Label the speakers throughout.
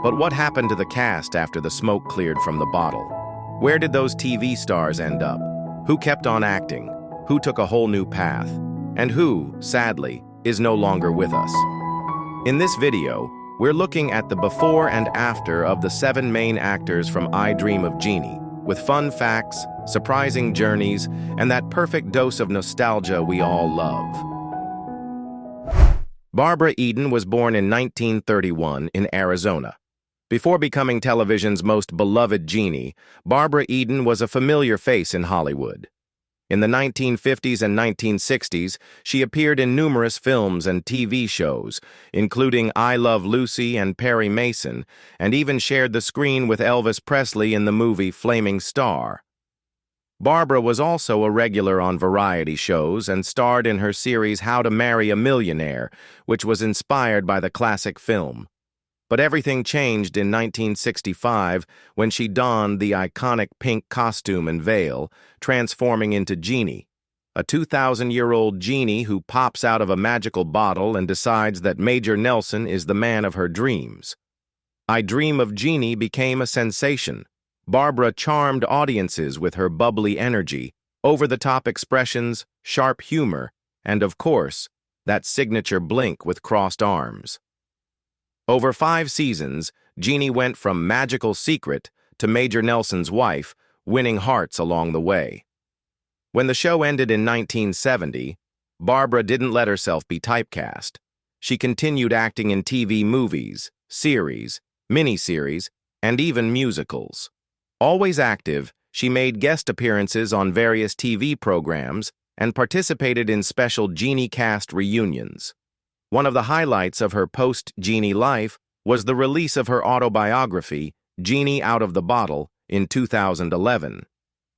Speaker 1: But what happened to the cast after the smoke cleared from the bottle? Where did those TV stars end up? Who kept on acting? Who took a whole new path? And who, sadly, is no longer with us? In this video, we're looking at the before and after of the 7 main actors from I Dream of Jeannie, with fun facts, surprising journeys, and that perfect dose of nostalgia we all love. Barbara Eden was born in 1931 in Arizona. Before becoming television's most beloved genie, Barbara Eden was a familiar face in Hollywood. In the 1950s and 1960s, she appeared in numerous films and TV shows, including I Love Lucy and Perry Mason, and even shared the screen with Elvis Presley in the movie Flaming Star. Barbara was also a regular on variety shows and starred in her series How to Marry a Millionaire, which was inspired by the classic film. But everything changed in 1965 when she donned the iconic pink costume and veil, transforming into Jeannie, a 2,000-year-old genie who pops out of a magical bottle and decides that Major Nelson is the man of her dreams. I Dream of Jeannie became a sensation. Barbara charmed audiences with her bubbly energy, over-the-top expressions, sharp humor, and, of course, that signature blink with crossed arms. Over 5 seasons, Jeannie went from magical secret to Major Nelson's wife, winning hearts along the way. When the show ended in 1970, Barbara didn't let herself be typecast. She continued acting in TV movies, series, miniseries, and even musicals. Always active, she made guest appearances on various TV programs and participated in special Jeannie cast reunions. One of the highlights of her post-Jeannie life was the release of her autobiography, Jeannie Out of the Bottle, in 2011.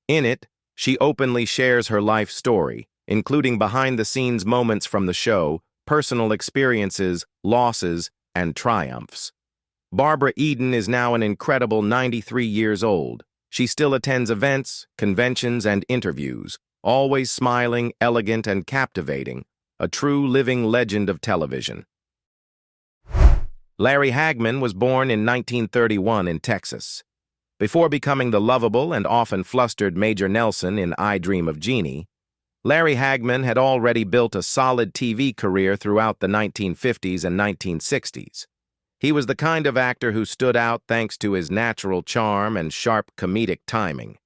Speaker 1: In it, she openly shares her life story, including behind-the-scenes moments from the show, personal experiences, losses, and triumphs. Barbara Eden is now an incredible 93 years old. She still attends events, conventions, and interviews, always smiling, elegant, and captivating, a true living legend of television. Larry Hagman was born in 1931 in Texas. Before becoming the lovable and often flustered Major Nelson in I Dream of Jeannie, Larry Hagman had already built a solid TV career throughout the 1950s and 1960s. He was the kind of actor who stood out thanks to his natural charm and sharp comedic timing.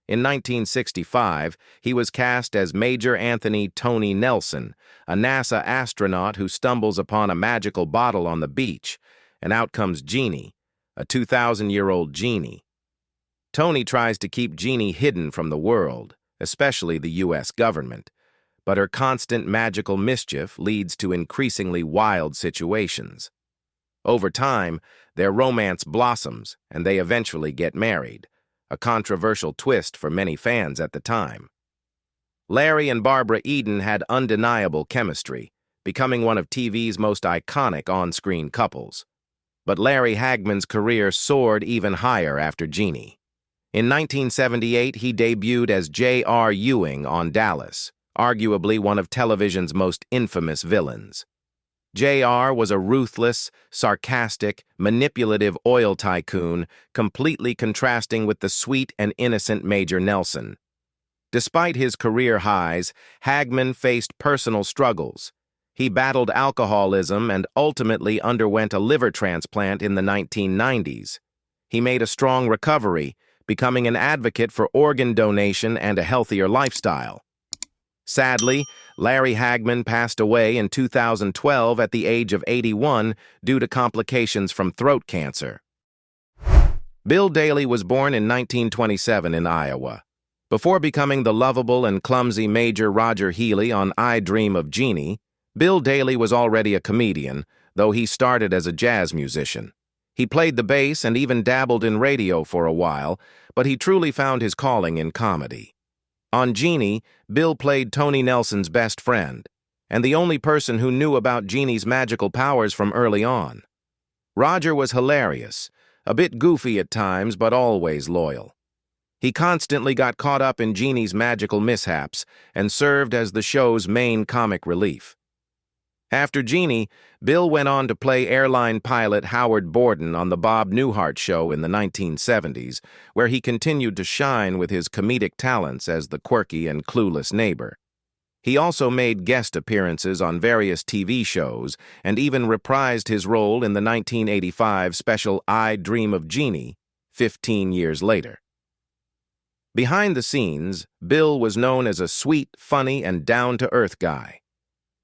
Speaker 1: In 1965, he was cast as Major Anthony Tony Nelson, a NASA astronaut who stumbles upon a magical bottle on the beach, and out comes Jeannie, a 2,000-year-old genie. Tony tries to keep Jeannie hidden from the world, especially the U.S. government, but her constant magical mischief leads to increasingly wild situations. Over time, their romance blossoms, and they eventually get married, a controversial twist for many fans at the time. Larry and Barbara Eden had undeniable chemistry, becoming one of TV's most iconic on-screen couples. But Larry Hagman's career soared even higher after Jeannie. In 1978, he debuted as J.R. Ewing on Dallas, arguably one of television's most infamous villains. J.R. was a ruthless, sarcastic, manipulative oil tycoon, completely contrasting with the sweet and innocent Major Nelson. Despite his career highs, Hagman faced personal struggles. He battled alcoholism and ultimately underwent a liver transplant in the 1990s. He made a strong recovery, becoming an advocate for organ donation and a healthier lifestyle. Sadly, Larry Hagman passed away in 2012 at the age of 81 due to complications from throat cancer. Bill Daly was born in 1927 in Iowa. Before becoming the lovable and clumsy Major Roger Healey on I Dream of Jeannie, Bill Daly was already a comedian, though he started as a jazz musician. He played the bass and even dabbled in radio for a while, but he truly found his calling in comedy. On Jeannie, Bill played Tony Nelson's best friend, and the only person who knew about Jeannie's magical powers from early on. Roger was hilarious, a bit goofy at times, but always loyal. He constantly got caught up in Jeannie's magical mishaps and served as the show's main comic relief. After Jeannie, Bill went on to play airline pilot Howard Borden on the Bob Newhart Show in the 1970s, where he continued to shine with his comedic talents as the quirky and clueless neighbor. He also made guest appearances on various TV shows and even reprised his role in the 1985 special I Dream of Jeannie 15 years later. Behind the scenes, Bill was known as a sweet, funny, and down-to-earth guy.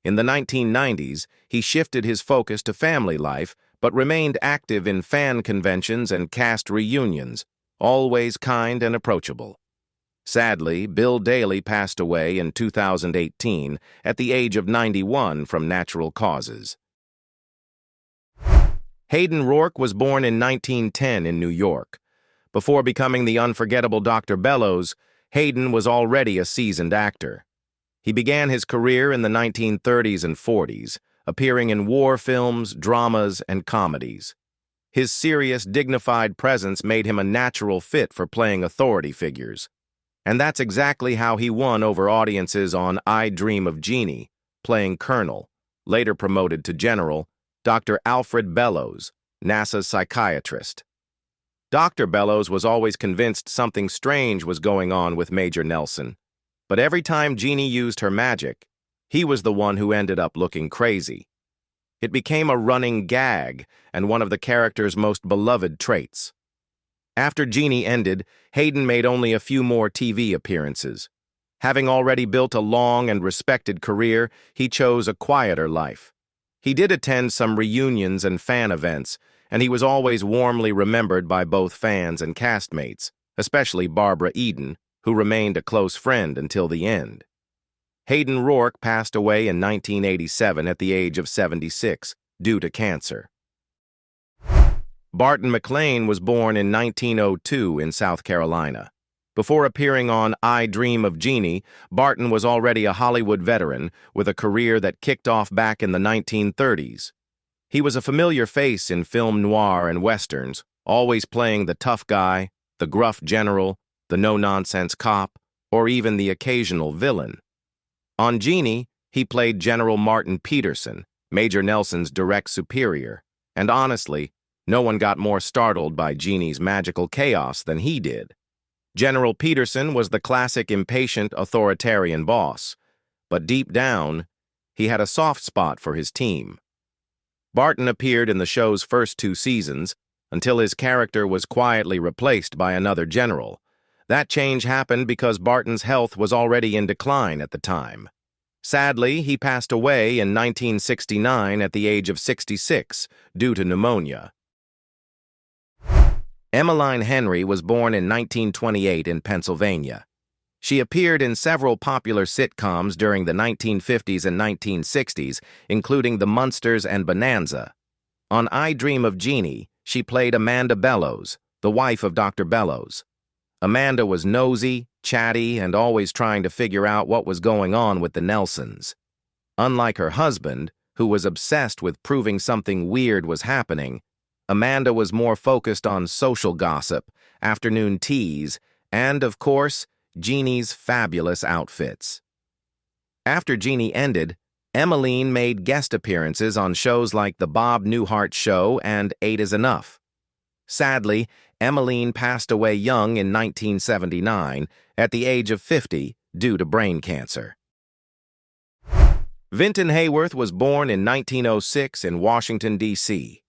Speaker 1: In the 1990s, he shifted his focus to family life, but remained active in fan conventions and cast reunions, always kind and approachable. Sadly, Bill Daly passed away in 2018 at the age of 91 from natural causes. Hayden Ror was born in 1910 in New York. Before becoming the unforgettable Dr. Bellows, Hayden was already a seasoned actor. He began his career in the 1930s and 40s, appearing in war films, dramas, and comedies. His serious, dignified presence made him a natural fit for playing authority figures. And that's exactly how he won over audiences on I Dream of Jeannie, playing Colonel, later promoted to General, Dr. Alfred Bellows, NASA's psychiatrist. Dr. Bellows was always convinced something strange was going on with Major Nelson. But every time Jeannie used her magic, he was the one who ended up looking crazy. It became a running gag and one of the character's most beloved traits. After Jeannie ended, Hayden made only a few more TV appearances. Having already built a long and respected career, he chose a quieter life. He did attend some reunions and fan events, and he was always warmly remembered by both fans and castmates, especially Barbara Eden, who remained a close friend until the end. Hayden Ror passed away in 1987 at the age of 76 due to cancer. Barton Mlan was born in 1902 in South Carolina. Before appearing on I Dream of Jeannie, Barton was already a Hollywood veteran with a career that kicked off back in the 1930s. He was a familiar face in film noir and westerns, always playing the tough guy, the gruff general, the no-nonsense cop, or even the occasional villain. On Jeannie, he played General Martin Peterson, Major Nelson's direct superior, and honestly, no one got more startled by Jeannie's magical chaos than he did. General Peterson was the classic impatient authoritarian boss, but deep down, he had a soft spot for his team. Barton appeared in the show's first 2 seasons until his character was quietly replaced by another general. That change happened because Barton's health was already in decline at the time. Sadly, he passed away in 1969 at the age of 66 due to pneumonia. Emiline Henry was born in 1928 in Pennsylvania. She appeared in several popular sitcoms during the 1950s and 1960s, including The Munsters and Bonanza. On I Dream of Jeannie, she played Amanda Bellows, the wife of Dr. Bellows. Amanda was nosy, chatty, and always trying to figure out what was going on with the Nelsons. Unlike her husband, who was obsessed with proving something weird was happening, Amanda was more focused on social gossip, afternoon teas, and, of course, Jeannie's fabulous outfits. After Jeannie ended, Emiline made guest appearances on shows like The Bob Newhart Show and 8 is Enough. Sadly, Emiline passed away young in 1979 at the age of 50 due to brain cancer. Vinton Hworth was born in 1906 in Washington, D.C.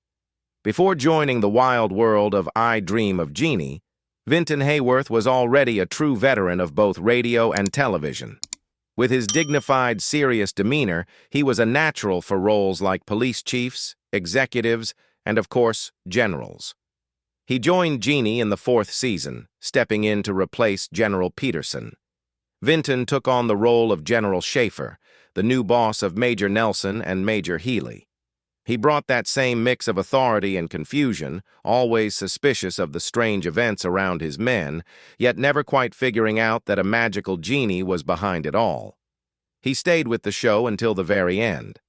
Speaker 1: Before joining the wild world of I Dream of Jeannie, Vinton Hworth was already a true veteran of both radio and television. With his dignified, serious demeanor, he was a natural for roles like police chiefs, executives, and, of course, generals. He joined Jeannie in the 4th season, stepping in to replace General Peterson. Vinton took on the role of General Schaefer, the new boss of Major Nelson and Major Healey. He brought that same mix of authority and confusion, always suspicious of the strange events around his men, yet never quite figuring out that a magical genie was behind it all. He stayed with the show until the very end.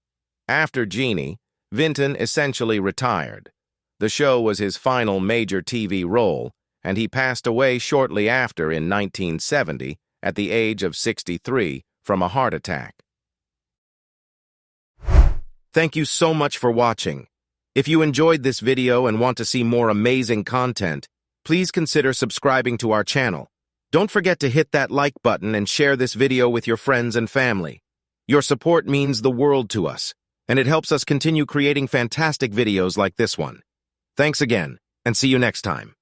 Speaker 1: After Jeannie, Vinton essentially retired. The show was his final major TV role, and he passed away shortly after in 1970 at the age of 63 from a heart attack. Thank you so much for watching. If you enjoyed this video and want to see more amazing content, please consider subscribing to our channel. Don't forget to hit that like button and share this video with your friends and family. Your support means the world to us, and it helps us continue creating fantastic videos like this one. Thanks again, and see you next time.